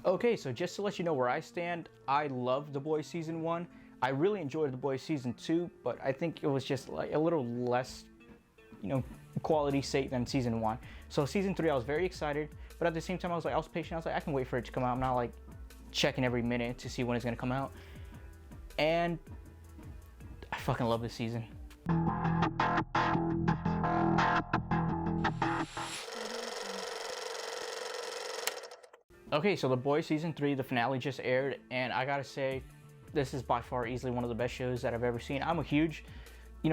Okay, so just to let you know where I stand, I love The Boys Season 1. I really enjoyed The Boys Season 2, but I think it was just like a little less, quality sake than Season 1. So Season 3, I was very excited, but at the same time, I was patient. I was like, I can wait for it to come out. I'm not like checking every minute to see when it's gonna come out. And I fucking love this season. Okay, so The Boys Season 3, the finale just aired, and I gotta say, this is by far easily one of the best shows that I've ever seen. I'm a huge,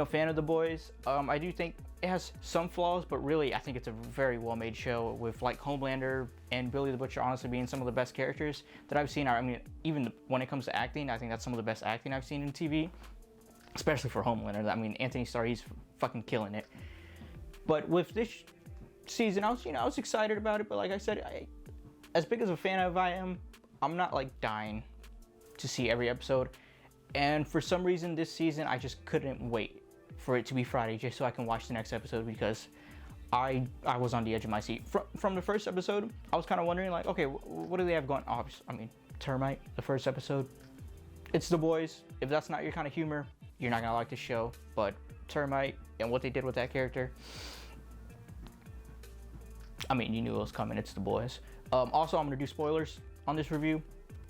fan of The Boys. I do think it has some flaws, but really, I think it's a very well-made show with like Homelander and Billy the Butcher honestly being some of the best characters that I've seen. I mean, even when it comes to acting, I think that's some of the best acting I've seen in TV, especially for Homelander. I mean, Anthony Starr, he's fucking killing it. But with this season, I was excited about it, but like I said, as big as a fan of I am, I'm not like dying to see every episode. And for some reason this season, I just couldn't wait for it to be Friday just so I can watch the next episode, because I was on the edge of my seat. From the first episode, I was kind of wondering like, okay, what do they have going on? I mean, Termite, the first episode, it's The Boys. If that's not your kind of humor, you're not gonna like the show. But Termite and what they did with that character, I mean, you knew it was coming. It's The Boys. Also, I'm gonna do spoilers on this review.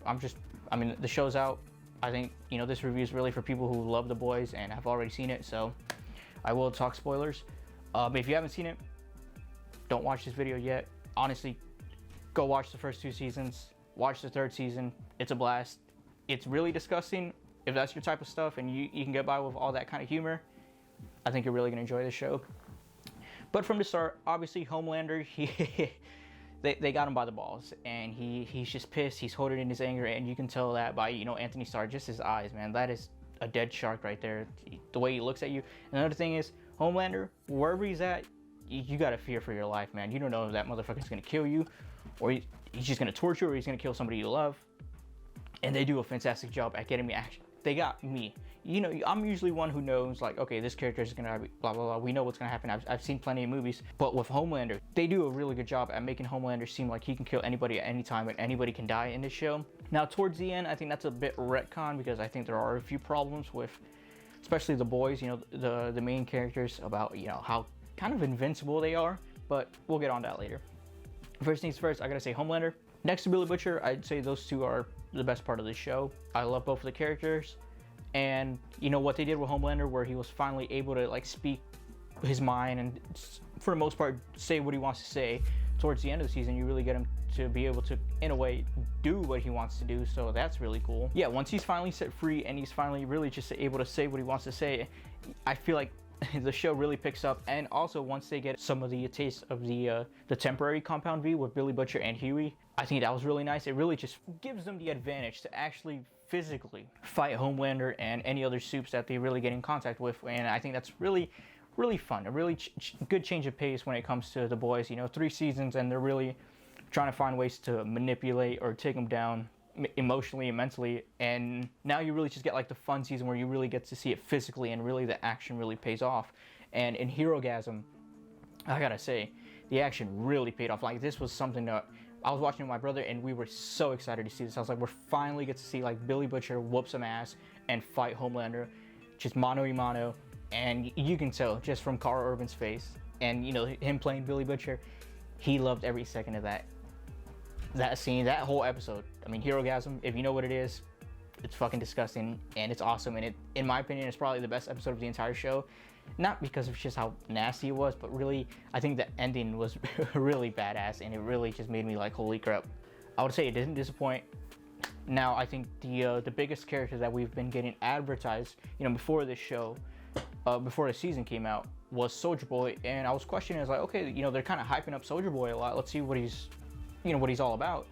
The show's out. I think, this review is really for people who love The Boys and have already seen it, so I will talk spoilers. If you haven't seen it, don't watch this video yet. Honestly, go watch the first 2 seasons. Watch the 3rd season. It's a blast. It's really disgusting. If that's your type of stuff and you can get by with all that kind of humor, I think you're really gonna enjoy this show. But from the start, obviously Homelander, they got him by the balls, and he's just pissed. He's holding in his anger, and you can tell that by Anthony Starr, just his eyes, man. That is a dead shark right there. The way he looks at you. Another thing is Homelander, wherever he's at, you gotta fear for your life, man. You don't know if that motherfucker's gonna kill you, or he's just gonna torture you, or he's gonna kill somebody you love. And they do a fantastic job at getting me action. They got me. I'm usually one who knows, like, okay, this character is gonna have blah, blah, blah. We know what's gonna happen. I've seen plenty of movies. But with Homelander, they do a really good job at making Homelander seem like he can kill anybody at any time and anybody can die in this show. Now, towards the end, I think that's a bit retcon, because I think there are a few problems with, especially the boys, the main characters, about, how kind of invincible they are. But we'll get on that later. First things first, I gotta say Homelander. Next to Billy Butcher, I'd say those two are the best part of the show. I love both of the characters. And what they did with Homelander, where he was finally able to like speak his mind and for the most part say what he wants to say. Towards the end of the season, you really get him to be able to, in a way, do what he wants to do. So that's really cool. Yeah, once he's finally set free and he's finally really just able to say what he wants to say, I feel like the show really picks up. And also, once they get some of the taste of the temporary Compound V with Billy Butcher and Huey, I think that was really nice. It really just gives them the advantage to actually physically fight Homelander and any other soups that they really get in contact with. And I think that's really fun. A really good change of pace when it comes to The Boys. 3 seasons and they're really trying to find ways to manipulate or take them down emotionally and mentally, and now you really just get like the fun season where you really get to see it physically and really the action really pays off. And in Herogasm, I gotta say, the action really paid off. Like, this was something that I was watching with my brother and we were so excited to see this. I was like, we're finally get to see like Billy Butcher whoop some ass and fight Homelander just mano a mano. And you can tell just from Carl Urban's face and him playing Billy Butcher, he loved every second of that scene, that whole episode. I mean, Herogasm, if you know what it is, it's fucking disgusting and it's awesome. And it, in my opinion, is probably the best episode of the entire show. Not because of just how nasty it was, but really, I think the ending was really badass and it really just made me like, holy crap. I would say it didn't disappoint. Now, I think the biggest character that we've been getting advertised, before this show, before the season came out, was Soulja Boy. And I was questioning, I was like, okay, they're kind of hyping up Soulja Boy a lot. Let's see what he's all about.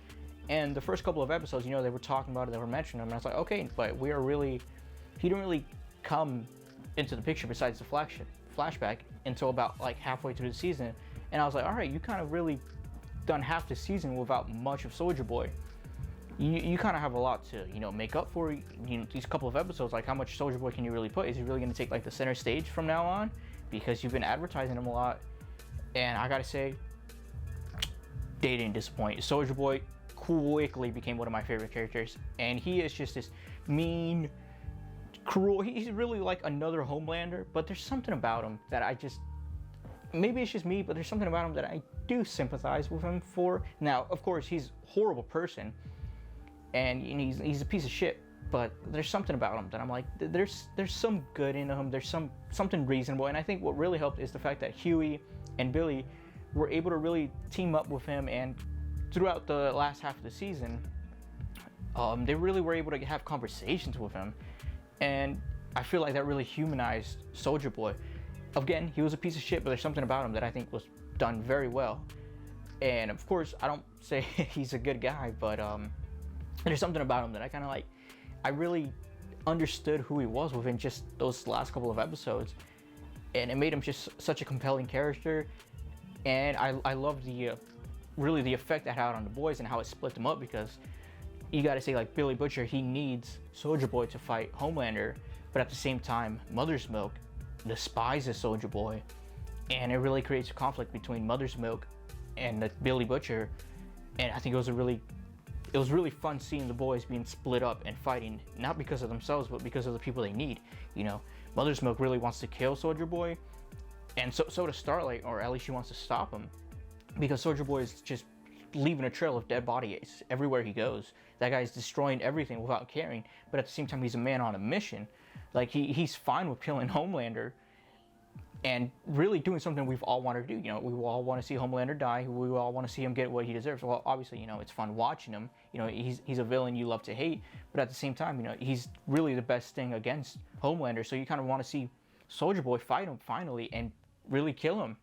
And the first couple of episodes, they were talking about it, they were mentioning him, and I was like, okay, but he didn't really come into the picture besides the flashback until about like halfway through the season. And I was like, all right, you kind of really done half the season without much of Soulja Boy. You kind of have a lot to make up for these couple of episodes. Like, how much Soulja Boy can you really put? Is he really going to take like the center stage from now on, because you've been advertising him a lot? And I gotta say, they didn't disappoint. Soulja Boy, quickly became one of my favorite characters. And he is just this mean, cruel. He's really like another Homelander, but there's something about him that I just, maybe it's just me, but there's something about him that I do sympathize with him for. Now, of course, he's a horrible person, and he's a piece of shit. But there's something about him that I'm like, there's some good in him. There's something reasonable. And I think what really helped is the fact that Huey and Billy were able to really team up with him. And throughout the last half of the season, they really were able to have conversations with him. And I feel like that really humanized Soulja Boy. Again, he was a piece of shit, but there's something about him that I think was done very well. And of course, I don't say he's a good guy, but there's something about him that I kind of like. I really understood who he was within just those last couple of episodes, and it made him just such a compelling character. And I love the really the effect that had on the boys and how it split them up, because you got to say, like, Billy Butcher, he needs Soulja Boy to fight Homelander, but at the same time, Mother's Milk despises Soulja Boy, and it really creates a conflict between Mother's Milk and Billy Butcher. And I think it was really fun seeing the boys being split up and fighting, not because of themselves, but because of the people they need. You know, Mother's Milk really wants to kill Soulja Boy, and so does Starlight, or at least she wants to stop him, because Soulja Boy is just leaving a trail of dead bodies everywhere he goes. That guy's destroying everything without caring, but at the same time, he's a man on a mission. Like, he's fine with killing Homelander and really doing something we've all wanted to do. You know, we all want to see Homelander die. We all want to see him get what he deserves. Well, obviously, you know, it's fun watching him. You know, he's a villain you love to hate, but at the same time, you know, he's really the best thing against Homelander. So you kind of want to see Soulja Boy fight him finally and really kill him.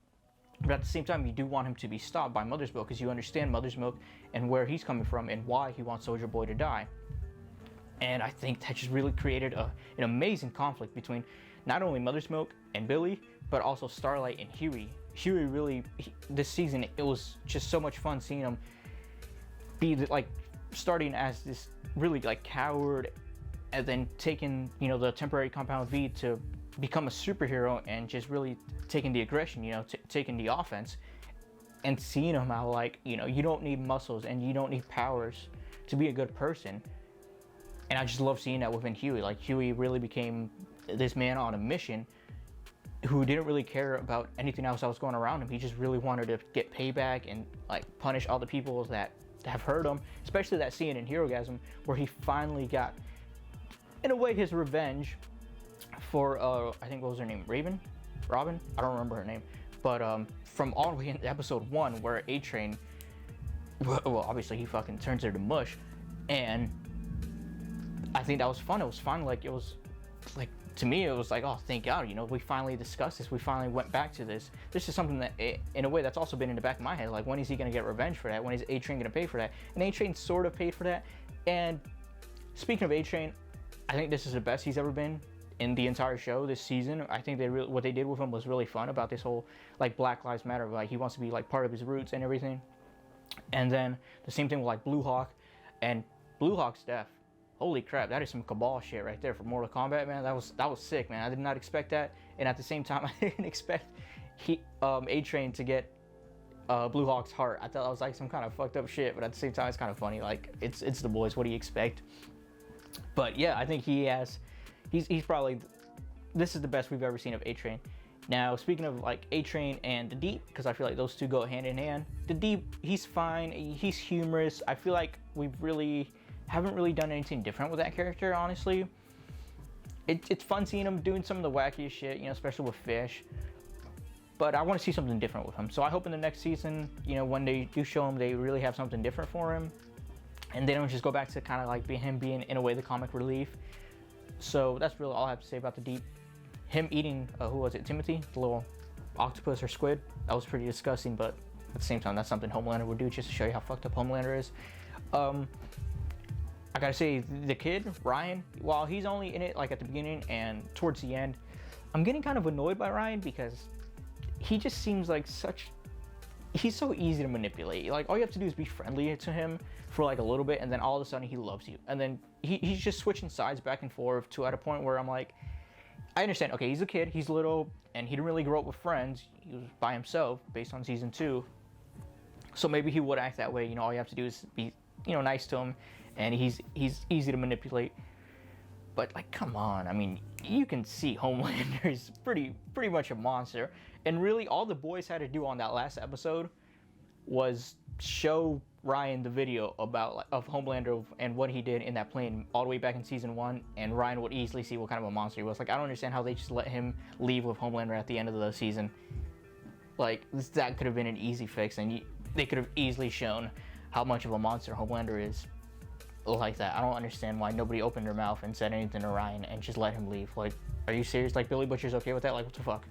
But at the same time, you do want him to be stopped by Mother's Milk, because you understand Mother's Milk and where he's coming from and why he wants Soulja Boy to die. And I think that just really created an amazing conflict between not only Mother's Milk and Billy, but also Starlight and Huey. Huey really, this season, it was just so much fun seeing him be like starting as this really like coward, and then taking, you know, the temporary compound V to become a superhero, and just really taking the aggression, you know, taking the offense, and seeing him how, like, you know, you don't need muscles and you don't need powers to be a good person. And I just love seeing that within Huey. Like, Huey really became this man on a mission who didn't really care about anything else that was going around him. He just really wanted to get payback and like punish all the people that have hurt him, especially that scene in Herogasm where he finally got, in a way, his revenge for I think, what was her name, Robin? I don't remember her name, but from all the way in episode 1 where A-Train, well, obviously he fucking turns her to mush, and I think that was fun. It was fun. Like, it was like, to me, it was like, oh, thank God, you know, we finally discussed this. We finally went back to this. This is something that, in a way, that's also been in the back of my head. Like, when is he going to get revenge for that? When is A-Train going to pay for that? And A-Train sort of paid for that. And speaking of A-Train, I think this is the best he's ever been in the entire show this season. I think what they did with him was really fun, about this whole, like, Black Lives Matter. Like, he wants to be, like, part of his roots and everything. And then the same thing with, like, Blue Hawk. And Blue Hawk's death. Holy crap, that is some Cabal shit right there for Mortal Kombat, man. That was sick, man. I did not expect that. And at the same time, I didn't expect A-Train to get Blue Hawk's heart. I thought that was like some kind of fucked up shit, but at the same time, it's kind of funny. Like, it's the boys. What do you expect? But yeah, I think he's probably, this is the best we've ever seen of A-Train. Now, speaking of like A-Train and the Deep, because I feel like those two go hand in hand. The Deep, he's fine. He's humorous. I feel like haven't really done anything different with that character, honestly. It's fun seeing him doing some of the wackiest shit, you know, especially with Fish. But I want to see something different with him. So I hope in the next season, you know, when they do show him, they really have something different for him. And they don't just go back to kind of like him being, in a way, the comic relief. So that's really all I have to say about the Deep. Him eating, who was it, Timothy? The little octopus or squid. That was pretty disgusting, but at the same time, that's something Homelander would do, just to show you how fucked up Homelander is. I gotta say, the kid, Ryan, while he's only in it like at the beginning and towards the end, I'm getting kind of annoyed by Ryan, because he just seems like he's so easy to manipulate. Like, all you have to do is be friendly to him for like a little bit, and then all of a sudden he loves you. And then he's just switching sides back and forth to at a point where I'm like, I understand, okay, he's a kid, he's little, and he didn't really grow up with friends. He was by himself based on season 2. So maybe he would act that way, you know, all you have to do is be nice to him, and he's easy to manipulate. But like, come on, I mean, you can see Homelander is pretty much a monster, and really all the boys had to do on that last episode was show Ryan the video of Homelander and what he did in that plane all the way back in season 1, and Ryan would easily see what kind of a monster he was. Like, I don't understand how they just let him leave with Homelander at the end of the season. Like, that could have been an easy fix, and they could have easily shown how much of a monster Homelander is like that. I don't understand why nobody opened their mouth and said anything to Ryan and just let him leave. Like, are you serious? Like, Billy Butcher's okay with that? Like, what the fuck?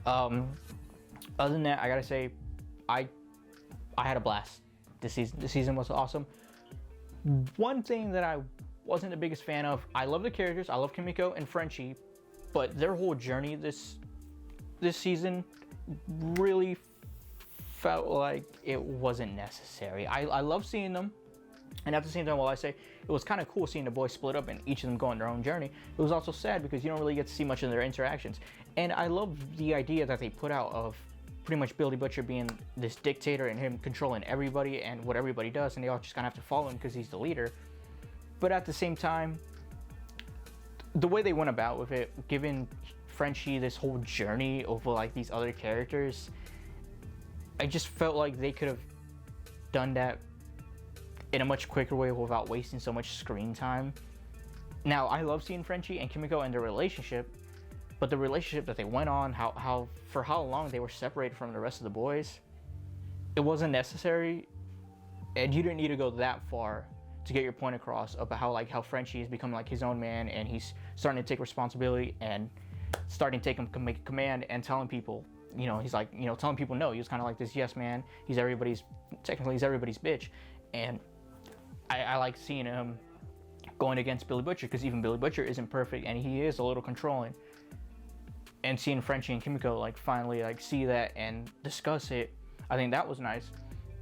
Other than that, I gotta say, I had a blast. This season was awesome. One thing that I wasn't the biggest fan of, I love the characters. I love Kimiko and Frenchie, but their whole journey this season really felt like it wasn't necessary. I love seeing them, and at the same time, while I say it was kind of cool seeing the boys split up and each of them go on their own journey, it was also sad because you don't really get to see much of their interactions. And I love the idea that they put out of pretty much Billy Butcher being this dictator and him controlling everybody and what everybody does, and they all just kind of have to follow him because he's the leader. But at the same time, the way they went about with it, giving Frenchie this whole journey over like these other characters, I just felt like they could have done that in a much quicker way without wasting so much screen time. Now, I love seeing Frenchie and Kimiko and their relationship, but the relationship that they went on, for how long they were separated from the rest of the boys, it wasn't necessary, and you didn't need to go that far to get your point across about how Frenchie has become like his own man, and he's starting to take responsibility and starting to make command and telling people, he's like, telling people no. He was kind of like this yes man. He's everybody's bitch, and I like seeing him going against Billy Butcher, because even Billy Butcher isn't perfect and he is a little controlling. And seeing Frenchie and Kimiko finally see that and discuss it, I think that was nice.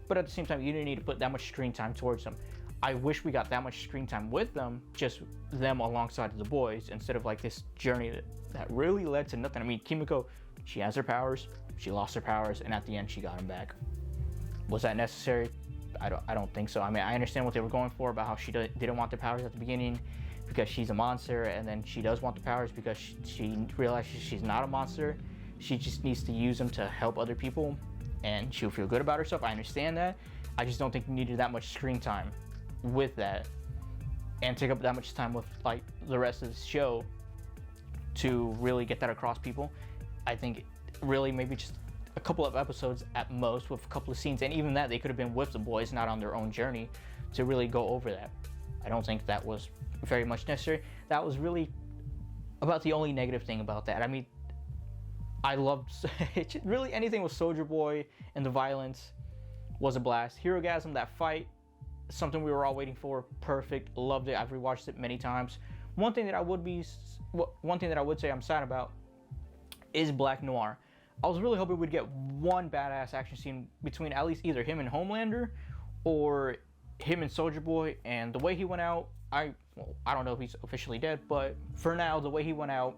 But at the same time, you didn't need to put that much screen time towards them. I wish we got that much screen time with them, just them alongside of the boys, instead of this journey that really led to nothing. I mean, Kimiko, she has her powers, she lost her powers, and at the end she got them back. Was that necessary? I don't think so. I mean, I understand what they were going for about how she didn't want the powers at the beginning because she's a monster, and then she does want the powers because she realizes she's not a monster. She just needs to use them to help other people, and she'll feel good about herself. I understand that. I just don't think you needed that much screen time with that and take up that much time with the rest of the show to really get that across people. I think really maybe just a couple of episodes at most with a couple of scenes, and even that they could have been with the boys, not on their own journey, to really go over that. I don't think that was very much necessary. That was really about the only negative thing about that. I mean, I loved really anything with Soldier Boy and the violence was a blast. Herogasm, that fight, something we were all waiting for, perfect, loved it. I've rewatched it many times. One thing that I would say I'm sad about is Black Noir. I was really hoping we'd get one badass action scene between at least either him and Homelander or him and Soldier Boy, and the way he went out, I don't know if he's officially dead, but for now, the way he went out,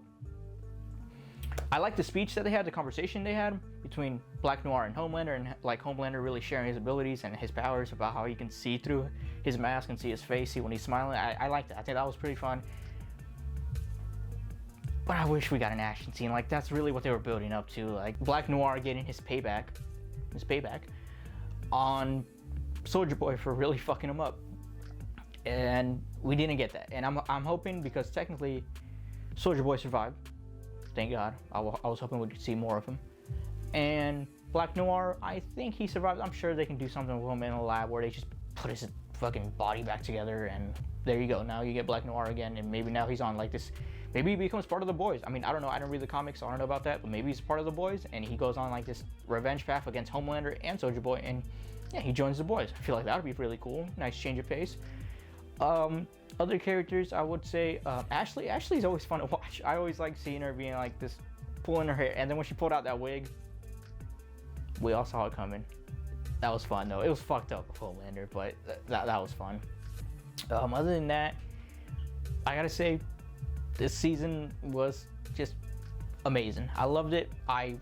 I like the speech that they had, the conversation they had between Black Noir and Homelander, and Homelander really sharing his abilities and his powers about how he can see through his mask and see his face, see when he's smiling. I like that. I think that was pretty fun. But I wish we got an action scene. That's really what they were building up to. Black Noir getting his payback on Soldier Boy for really fucking him up. And we didn't get that. And I'm hoping, because technically Soldier Boy survived. Thank God. I was hoping we'd see more of him. And Black Noir, I think he survived. I'm sure they can do something with him in a lab where they just put his fucking body back together, and there you go. Now you get Black Noir again, and maybe now he's on this. Maybe he becomes part of the boys. I mean, I don't know. I didn't read the comics, so I don't know about that. But maybe he's part of the boys, and he goes on this revenge path against Homelander and Soldier Boy, and yeah, he joins the boys. I feel like that would be really cool. Nice change of pace. Other characters, I would say Ashley. Ashley's always fun to watch. I always like seeing her being this, pulling her hair, and then when she pulled out that wig, we all saw it coming. That was fun though. It was fucked up with Homelander, but that was fun. Other than that, I gotta say, this season was just amazing. I loved it. I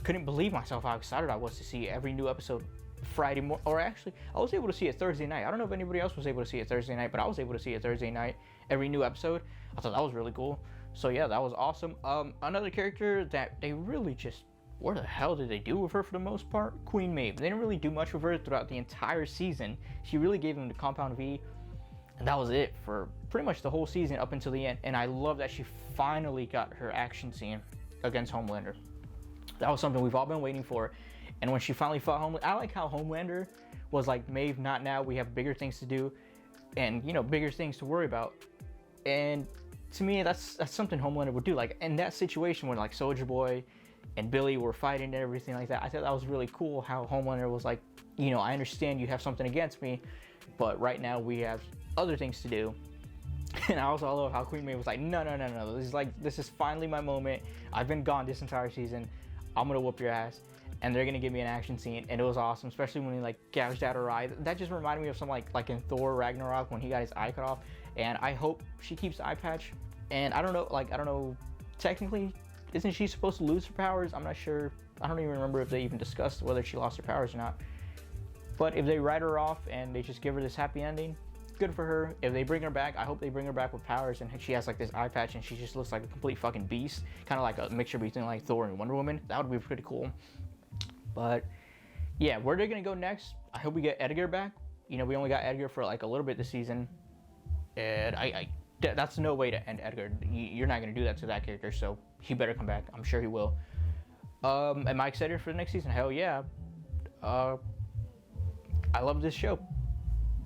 couldn't believe myself how excited I was to see every new episode Friday morning, or actually, I was able to see it Thursday night. I don't know if anybody else was able to see it Thursday night, but I was able to see it Thursday night. Every new episode, I thought that was really cool. So yeah, that was awesome. Another character that they really just, where the hell did they do with her for the most part? Queen Maeve. They didn't really do much with her throughout the entire season. She really gave them the Compound V, and that was it for pretty much the whole season up until the end. And I love that she finally got her action scene against Homelander. That was something we've all been waiting for. And when she finally fought Homelander, I like how Homelander was like, Maeve, not now. We have bigger things to do, and you know, bigger things to worry about. And to me, that's something Homelander would do. Like in that situation when like Soldier Boy and Billy were fighting and everything like that, I thought that was really cool. How Homelander was like, you know, I understand you have something against me, but right now we have other things to do. And I also love how Queen Maeve was like, no. This is finally my moment. I've been gone this entire season. I'm gonna whoop your ass. And they're gonna give me an action scene, and it was awesome, especially when he like gouged out her eye. That just reminded me of some like in Thor Ragnarok when he got his eye cut off. And I hope she keeps the eye patch. And I don't know, technically, isn't she supposed to lose her powers? I'm not sure. I don't even remember if they even discussed whether she lost her powers or not. But if they write her off and they just give her this happy ending, good for her. If they bring her back, I hope they bring her back with powers and she has like this eye patch and she just looks like a complete fucking beast, kind of like a mixture between like Thor and Wonder Woman. That would be pretty cool. But yeah, where they're gonna go next, I hope we get Edgar back. You know, we only got Edgar for like a little bit this season, and that's no way to end Edgar. You're not gonna do that to that character, so he better come back. I'm sure he will. Am I excited for the next season? Hell yeah. I love this show.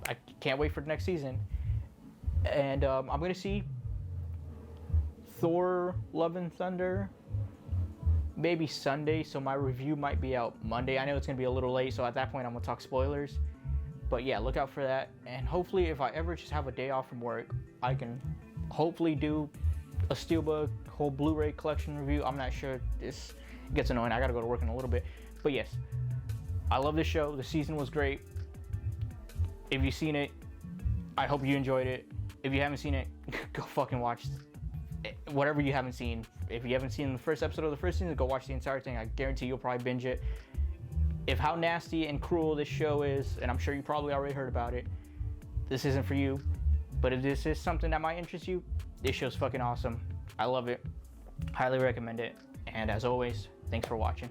I can't wait for the next season. And I'm gonna see Thor: Love and Thunder maybe Sunday, so my review might be out Monday. I know it's gonna be a little late, so at that point I'm gonna talk spoilers. But yeah, look out for that. And hopefully, if I ever just have a day off from work, I can hopefully do a Steelbook whole Blu-ray collection review. I'm not sure. This gets annoying. I gotta go to work in a little bit. But yes, I love this show. The season was great. If you've seen it, I hope you enjoyed it. If you haven't seen it, go fucking watch whatever you haven't seen. If you haven't seen the first episode of the first season, go watch the entire thing. I guarantee you'll probably binge it. If how nasty and cruel this show is, and I'm sure you probably already heard about it, this isn't for you. But if this is something that might interest you, this show's fucking awesome. I love it. Highly recommend it. And as always, thanks for watching.